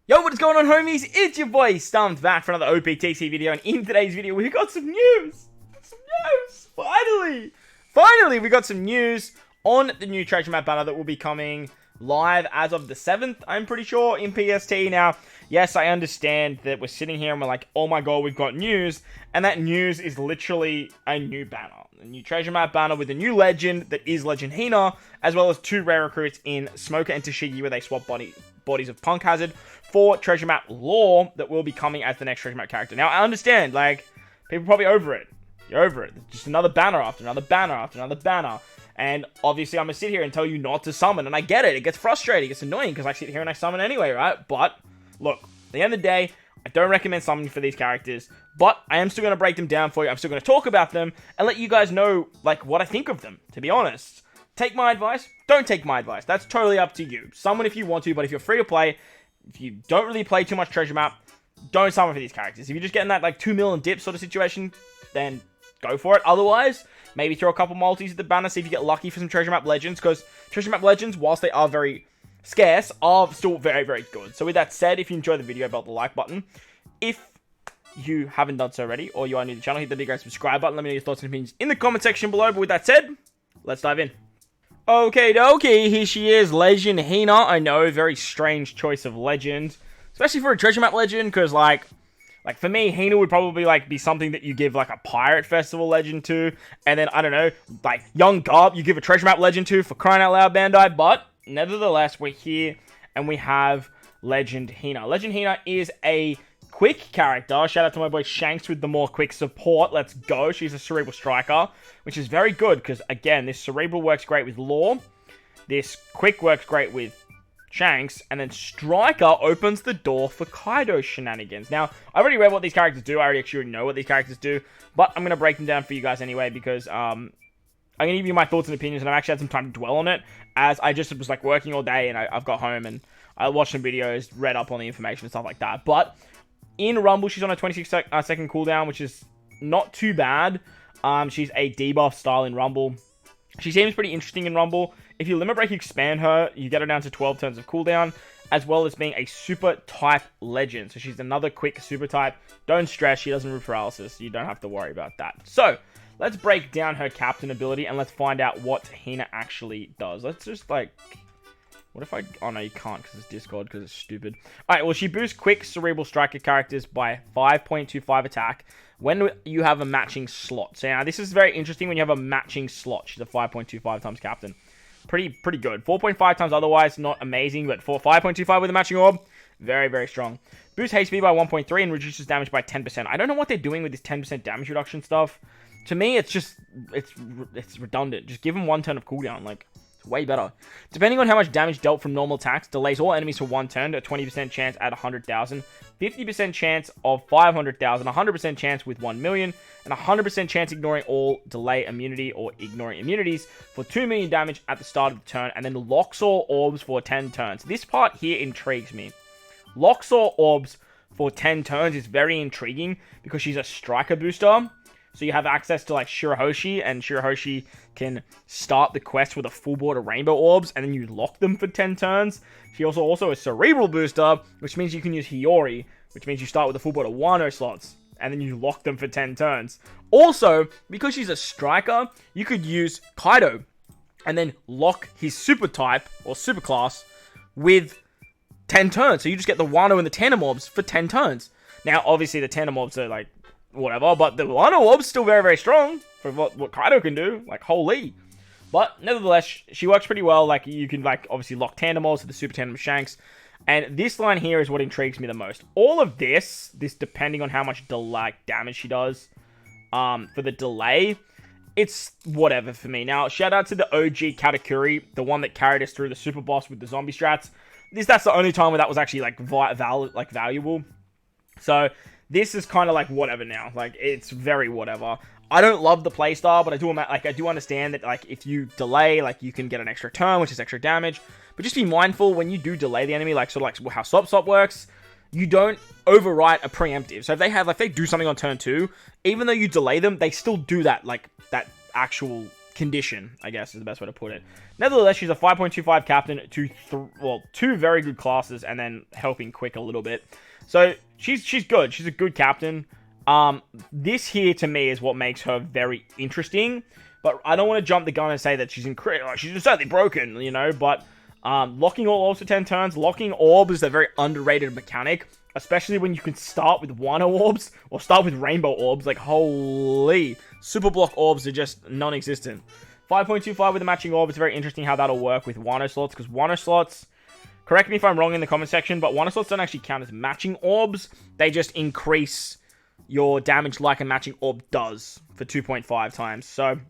Yo, what is going on, homies? It's your boy StumpD back for another OPTC video, and in today's video we got some news. Finally, we got some news on the new treasure map banner that will be coming live as of the 7th, I'm pretty sure, in PST. Now, yes, I understand that we're sitting here and we're like, oh my god, we've got news, and that news is literally a new banner. A new treasure map banner with a new legend that is Legend Hina, as well as 2 rare recruits in Smoker and Tashigi, where they swap bodies of Punk Hazard for treasure map lore that will be coming as the next treasure map character. Now, I understand, like, people are probably over it. You're over it. Just another banner after another banner after another banner. And obviously, I'm going to sit here and tell you not to summon. And I get it. It gets frustrating. It gets annoying because I sit here and I summon anyway, right? But, look, at the end of the day, I don't recommend summoning for these characters. But I am still going to break them down for you. I'm still going to talk about them and let you guys know, like, what I think of them, to be honest. Take my advice. Don't take my advice. That's totally up to you. Summon if you want to, but if you're free to play, if you don't really play too much treasure map, don't summon for these characters. If you're just getting that, like, 2 million dip sort of situation, then go for it. Otherwise, maybe throw a couple multis at the banner, see if you get lucky for some treasure map legends, because treasure map legends, whilst they are very scarce, are still very, very good. So with that said, if you enjoyed the video, belt the like button. If you haven't done so already, or you are new to the channel, hit the big red subscribe button. Let me know your thoughts and opinions in the comment section below. But with that said, let's dive in. Okay, here she is, Legend Hina. I know, very strange choice of legend, especially for a treasure map legend, because like for me, Hina would probably like be something that you give like a pirate festival legend to, and then I don't know, like Young Garb, you give a treasure map legend to, for crying out loud, Bandai. But nevertheless, we're here and we have Legend Hina. Legend Hina is a quick character. Shout out to my boy Shanks with the more quick support. Let's go. She's a cerebral striker, which is very good because, again, this cerebral works great with lore. This quick works great with Shanks. And then striker opens the door for Kaido shenanigans. Now, I already read what these characters do. I already actually know what these characters do. But I'm going to break them down for you guys anyway because I'm going to give you my thoughts and opinions. And I've actually had some time to dwell on it as I just was like working all day and I've got home and I watched some videos, read up on the information and stuff like that. But in Rumble, she's on a 26-second cooldown, which is not too bad. She's a debuff style in Rumble. She seems pretty interesting in Rumble. If you limit break expand her, you get her down to 12 turns of cooldown, as well as being a super type legend. So she's another quick super type. Don't stress, she doesn't remove paralysis. You don't have to worry about that. So let's break down her captain ability and let's find out what Hina actually does. Let's just like... What if I... Oh, no, you can't because it's Discord, because it's stupid. Alright, well, she boosts quick Cerebral Striker characters by 5.25 attack when you have a matching slot. So, now, this is very interesting when you have a matching slot. She's a 5.25 times captain. Pretty good. 4.5 times otherwise, not amazing, but for 5.25 with a matching orb, very, very strong. Boosts haste speed by 1.3 and reduces damage by 10%. I don't know what they're doing with this 10% damage reduction stuff. To me, it's just... It's redundant. Just give them 1 turn of cooldown, like... Way better. Depending on how much damage dealt from normal attacks, delays all enemies for 1 turn, a 20% chance at 100,000, 50% chance of 500,000, 100% chance with 1 million, and 100% chance ignoring all delay immunity or ignoring immunities for 2 million damage at the start of the turn, and then locks all orbs for 10 turns. This part here intrigues me. Locks all orbs for 10 turns is very intriguing because she's a striker booster. So you have access to like Shirahoshi, and Shirahoshi can start the quest with a full board of rainbow orbs, and then you lock them for 10 turns. She also a cerebral booster, which means you can use Hiyori, which means you start with a full board of Wano slots, and then you lock them for 10 turns. Also, because she's a striker, you could use Kaido, and then lock his super type, or super class, with 10 turns. So you just get the Wano and the Tandem orbs for 10 turns. Now, obviously, the Tandem orbs are like, whatever, but the Wano orb's still very, very strong for what Kaido can do. Like, holy. But, nevertheless, she works pretty well. Like, you can, like, obviously lock Tandem orbs to the Super Tandem Shanks. And this line here is what intrigues me the most. All of this depending on how much damage she does, for the delay, it's whatever for me. Now, shout out to the OG Katakuri, the one that carried us through the Super Boss with the zombie strats. That's the only time where that was actually, like, valuable. So... This is kind of like whatever now. Like, it's very whatever. I don't love the playstyle, but I do understand that, like, if you delay, like, you can get an extra turn, which is extra damage. But just be mindful when you do delay the enemy, like, sort of like how Swap works, you don't overwrite a preemptive. So if they do something on turn 2, even though you delay them, they still do that, like, that actual condition, I guess is the best way to put it. Nevertheless, she's a 5.25 captain to two very good classes, and then helping quick a little bit. So she's good. She's a good captain. This here to me is what makes her very interesting. But I don't want to jump the gun and say that she's incredible. She's certainly broken, you know. But locking all orbs for 10 turns, locking orbs is a very underrated mechanic. Especially when you can start with Wano orbs or start with rainbow orbs. Like, holy. Super block orbs are just non-existent. 5.25 with a matching orb. It's very interesting how that'll work with Wano slots. Because Wano slots, correct me if I'm wrong in the comment section, but Wano slots don't actually count as matching orbs. They just increase your damage like a matching orb does for 2.5 times. So,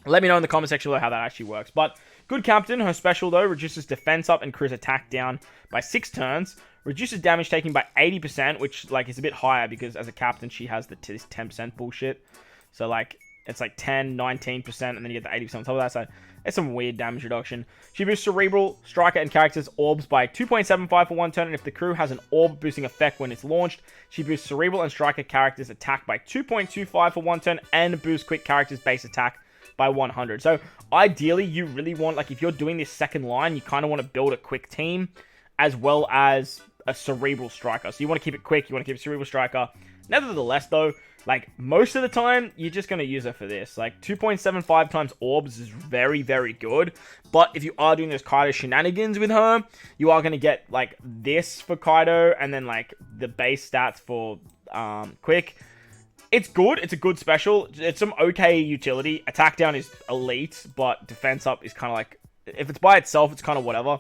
let me know in the comment section how that actually works. But, good captain. Her special, though, reduces defense up and cruise attack down by 6 turns. Reduces damage taken by 80%, which, like, is a bit higher because as a captain, she has this 10% bullshit. So, like, it's like 10, 19%, and then you get the 80% on top of that. So, it's some weird damage reduction. She boosts Cerebral, Striker, and characters' orbs by 2.75 for 1 turn, and if the crew has an orb boosting effect when it's launched, she boosts Cerebral and Striker characters' attack by 2.25 for 1 turn, and boosts Quick characters' base attack by 100. So, ideally, you really want, like, if you're doing this second line, you kind of want to build a Quick team, as well as a Cerebral Striker. So you want to keep it quick, you want to keep a Cerebral Striker. Nevertheless, though, like, most of the time, you're just going to use her for this. Like, 2.75 times orbs is very, very good. But if you are doing those Kaido shenanigans with her, you are going to get, like, this for Kaido, and then, like, the base stats for Quick. It's good. It's a good special. It's some okay utility. Attack down is elite, but defense up is kind of like, if it's by itself, it's kind of whatever.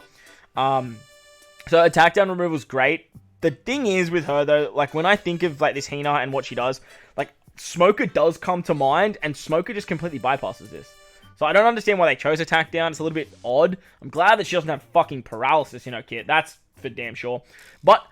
So attack down removal is great. The thing is with her, though, like, when I think of, like, this Hina and what she does, like, Smoker does come to mind, and Smoker just completely bypasses this. So I don't understand why they chose attack down. It's a little bit odd. I'm glad that she doesn't have fucking paralysis in her kit. That's for damn sure. But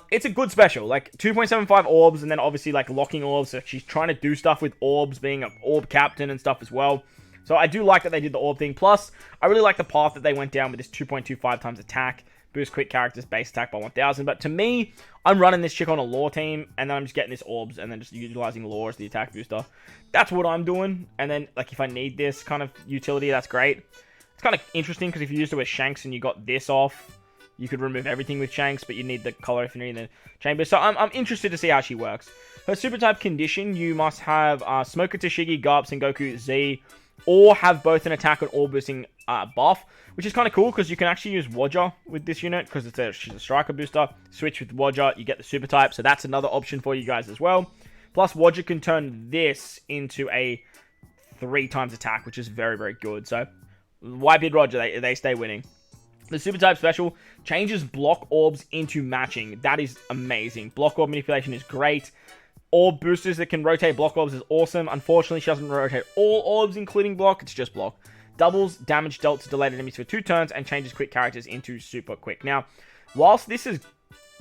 it's a good special. Like, 2.75 orbs, and then obviously, like, locking orbs. So she's trying to do stuff with orbs, being an orb captain and stuff as well. So I do like that they did the orb thing. Plus, I really like the path that they went down with this 2.25 times attack. Boost Quick characters base attack by 1000. But to me, I'm running this chick on a lore team, and then I'm just getting this orbs, and then just utilizing lore as the attack booster. That's what I'm doing. And then, like, if I need this kind of utility, that's great. It's kind of interesting, because if you used it with Shanks and you got this off, you could remove everything with Shanks, but you need the color affinity and the chamber. So I'm interested to see how she works. Her super type condition, you must have Smoker Tashigi, Garp, Sengoku, Z, or have both an attack and orb boosting buff, which is kind of cool because you can actually use Wodger with this unit because she's a striker booster. Switch with Wodger, you get the super type, so that's another option for you guys as well. Plus, Wodger can turn this into a 3 times attack, which is very, very good. So, Whitebeard Roger, they stay winning. The super type special changes block orbs into matching. That is amazing. Block orb manipulation is great. Orb boosters that can rotate block orbs is awesome. Unfortunately, she doesn't rotate all orbs, including block. It's just block. Doubles damage dealt to delayed enemies for 2 turns and changes quick characters into super quick. Now, whilst this is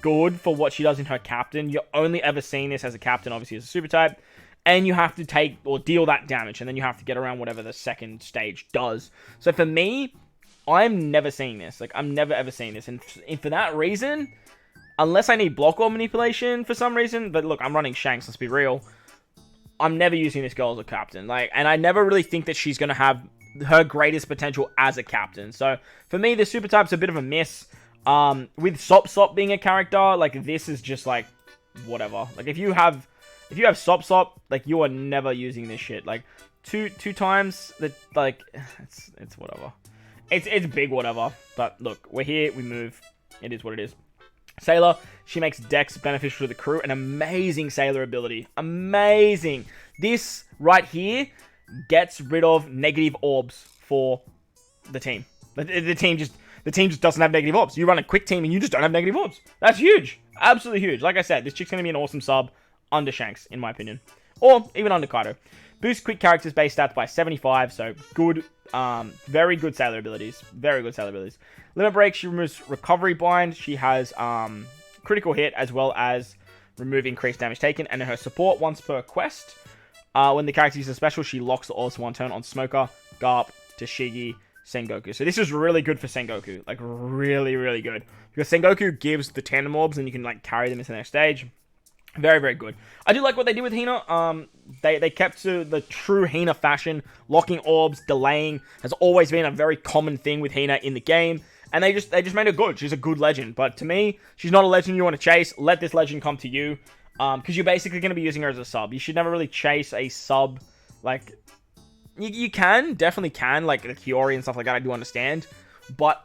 good for what she does in her captain, you're only ever seeing this as a captain, obviously as a super type, and you have to take or deal that damage, and then you have to get around whatever the second stage does. So for me, I'm never seeing this. Like, I'm never ever seeing this, and for that reason, unless I need block orb manipulation for some reason, but look, I'm running Shanks, let's be real, I'm never using this girl as a captain. Like, and I never really think that she's going to have her greatest potential as a captain. So, for me, the super type's a bit of a miss. With Sop being a character, like, this is just, like, whatever. Like, if you have Sop, like, you are never using this shit. Like, two times, like, it's whatever. It's big whatever. But, look, we're here, we move. It is what it is. Sailor, she makes Dex beneficial to the crew. An amazing Sailor ability. Amazing. This right here gets rid of negative orbs for the team. The team just doesn't have negative orbs. You run a quick team and you just don't have negative orbs. That's huge. Absolutely huge. Like I said, this chick's going to be an awesome sub under Shanks, in my opinion. Or even under Kaido. Boost quick characters base stats by 75, so good. Very good Sailor abilities. Very good Sailor abilities. Limit Break, she removes Recovery Bind. She has critical hit as well as remove increased damage taken. And her support once per quest. When the character uses a special, she locks the orbs for 1 turn on Smoker, Garp, Tashigi, Sengoku. So this is really good for Sengoku. Like, really, really good. Because Sengoku gives the tandem orbs and you can, like, carry them into the next stage. Very, very good. I do like what they did with Hina. They kept to the true Hina fashion. Locking orbs, delaying has always been a very common thing with Hina in the game. And they just made her good. She's a good legend. But to me, she's not a legend you want to chase. Let this legend come to you. Because you're basically going to be using her as a sub. You should never really chase a sub. Like, you can. Definitely can. Like, the Kiori and stuff like that, I do understand. But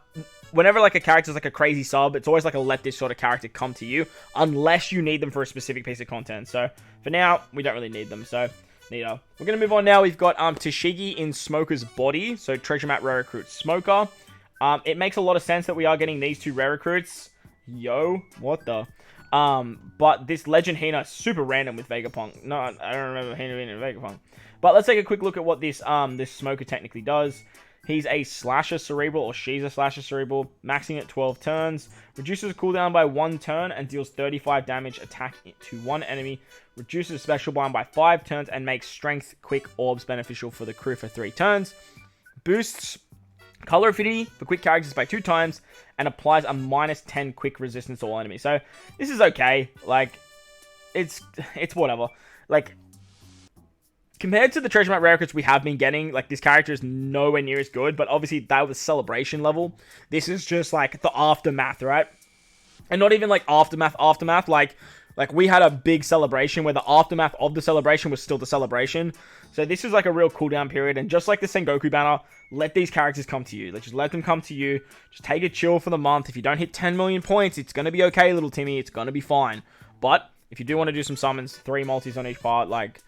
whenever, like, a character's, like, a crazy sub, it's always, like, a let this sort of character come to you. Unless you need them for a specific piece of content. So, for now, we don't really need them. So, neato. We're going to move on now. We've got Tashigi in Smoker's body. So, Treasure Map Rare Recruit Smoker. It makes a lot of sense that we are getting these two rare recruits. Yo, what the? But this Legend Hina is super random with Vegapunk. No, I don't remember Hina being in Vegapunk. But let's take a quick look at what this this Smoker technically does. He's a Slasher Cerebral, or she's a Slasher Cerebral, maxing at 12 turns. Reduces cooldown by 1 turn and deals 35 damage attack to one enemy. Reduces special bind by 5 turns and makes Strength Quick Orbs beneficial for the crew for 3 turns. Boosts color affinity for quick characters by 2 times and applies a -10 quick resistance to all enemies. So this is okay. Like, it's whatever. Like, compared to the Treasure Map rare recruits we have been getting, like, this character is nowhere near as good. But obviously that was celebration level. This is just like the aftermath, right? And not even like aftermath. Like, we had a big celebration where the aftermath of the celebration was still the celebration. So this is like a real cooldown period. And just like the Sengoku banner, let these characters come to you. Like, just let them come to you. Just take a chill for the month. If you don't hit 10 million points, it's going to be okay, little Timmy. It's going to be fine. But if you do want to do some summons, 3 multis on each part, like,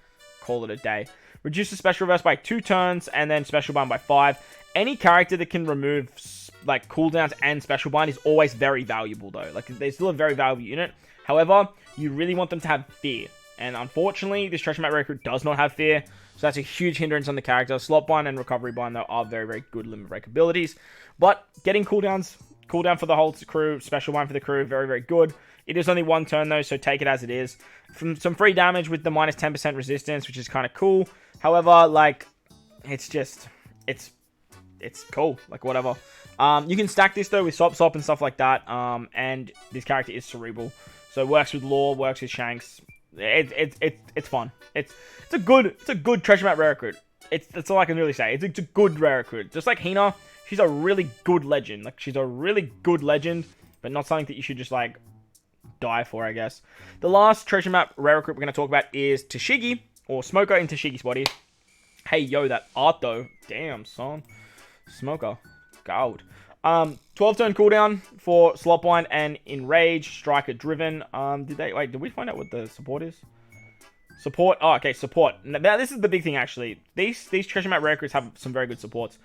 call it a day. Reduce the special reverse by 2 turns and then special bind by 5. Any character that can remove, like, cooldowns and special bind is always very valuable, though. Like, they're still a very valuable unit. However, you really want them to have fear. And unfortunately, this Treasure Map recruit does not have fear. So that's a huge hindrance on the character. Slot bind and recovery bind, though, are very, very good limit break abilities. But getting cooldowns, cooldown for the whole crew, special bind for the crew, very, very good. It is only 1 turn, though, so take it as it is. From some free damage with the -10% resistance, which is kind of cool. However, like, it's just, it's cool. Like, whatever. You can stack this, though, with Sop and stuff like that. And this character is cerebral. So it works with Law, works with Shanks. It's fun. It's a good Treasure Map rare recruit. That's all I can really say. It's a good rare recruit. Just like Hina, she's a really good legend. Like, she's a really good legend, but not something that you should just, like, die for, I guess. The last Treasure Map rare recruit we're going to talk about is Tashigi, or Smoker in Tashigi's body. Hey, yo, that art, though. Damn, son. Smoker. Gold. 12 turn cooldown for Slotbind and Enrage, Striker Driven. Did we find out what the support is? Support. Oh, okay, support. Now, this is the big thing, actually. These Treasure Map rare recruits have some very good supports.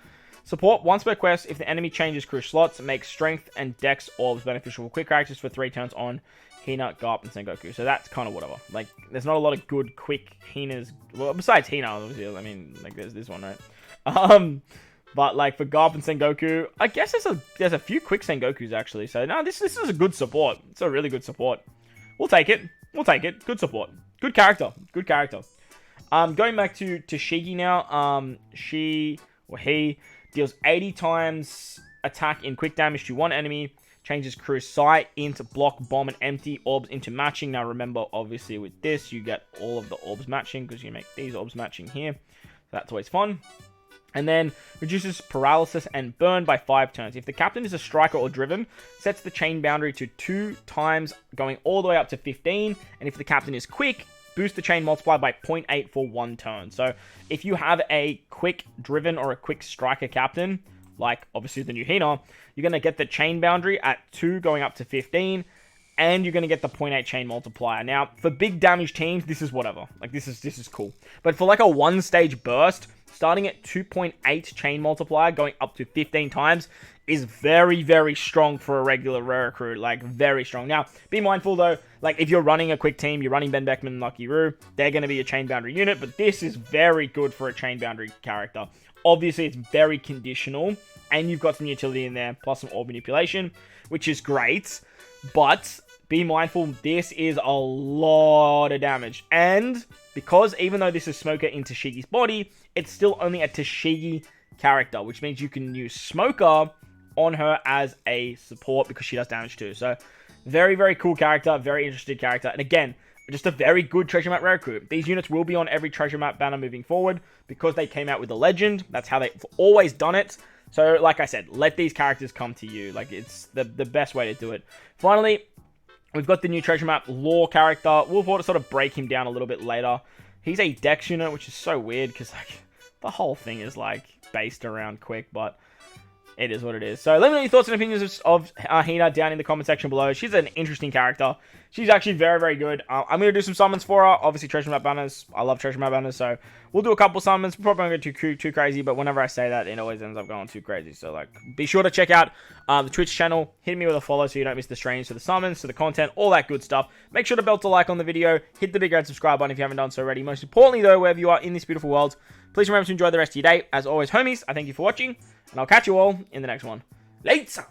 Support, once per quest, if the enemy changes crew slots, makes Strength and Dex Orbs beneficial for quick characters for 3 turns on Hina, Garp, and Sengoku. So that's kind of whatever. Like, there's not a lot of good, quick Hinas. Well, besides Hina, obviously. I mean, like, there's this one, right? But, like, for Garp and Sengoku, I guess there's a few quick Sengokus, actually. So, no, this is a good support. It's a really good support. We'll take it. We'll take it. Good support. Good character. Good character. Going back to Tashigi now. She, or he, deals 80 times attack in quick damage to one enemy. Changes crew sight into block, bomb, and empty. Orbs into matching. Now, remember, obviously, with this, you get all of the orbs matching because you make these orbs matching here. So that's always fun. And then reduces paralysis and burn by 5 turns. If the captain is a striker or driven, sets the chain boundary to 2 times, going all the way up to 15. And if the captain is quick, boost the chain multiplier by 0.8 for 1 turn. So if you have a quick driven or a quick striker captain, like obviously the new Hina, you're going to get the chain boundary at 2 going up to 15. And you're going to get the 0.8 chain multiplier. Now, for big damage teams, this is whatever. Like, this is cool. But for like a 1-stage burst, starting at 2.8 chain multiplier, going up to 15 times, is very, very strong for a regular rare recruit. Like, very strong. Now, be mindful, though, like, if you're running a quick team, you're running Ben Beckman and Lucky Roo, they're going to be a chain boundary unit, but this is very good for a chain boundary character. Obviously, it's very conditional, and you've got some utility in there, plus some orb manipulation, which is great, but be mindful, this is a lot of damage. And because even though this is Smoker in Tashigi's body, it's still only a Tashigi character, which means you can use Smoker on her as a support because she does damage too. So very, very cool character, very interesting character. And again, just a very good treasure map recruit. These units will be on every treasure map banner moving forward because they came out with a legend. That's how they've always done it. So, like I said, let these characters come to you. Like, it's the best way to do it. Finally, we've got the new treasure map lore character. We'll sort of break him down a little bit later. He's a dex unit, which is so weird because, like, the whole thing is, like, based around quick, but it is what it is. So let me know your thoughts and opinions of Hina down in the comment section below. She's an interesting character. She's actually very, very good. I'm going to do some summons for her. Obviously, treasure map banners. I love treasure map banners, so we'll do a couple summons. Probably not going to go too crazy, but whenever I say that, it always ends up going too crazy. So, like, be sure to check out the Twitch channel. Hit me with a follow so you don't miss the streams, for the summons, for the content, all that good stuff. Make sure to belt a like on the video. Hit the big red subscribe button if you haven't done so already. Most importantly, though, wherever you are in this beautiful world, please remember to enjoy the rest of your day. As always, homies, I thank you for watching, and I'll catch you all in the next one. Later!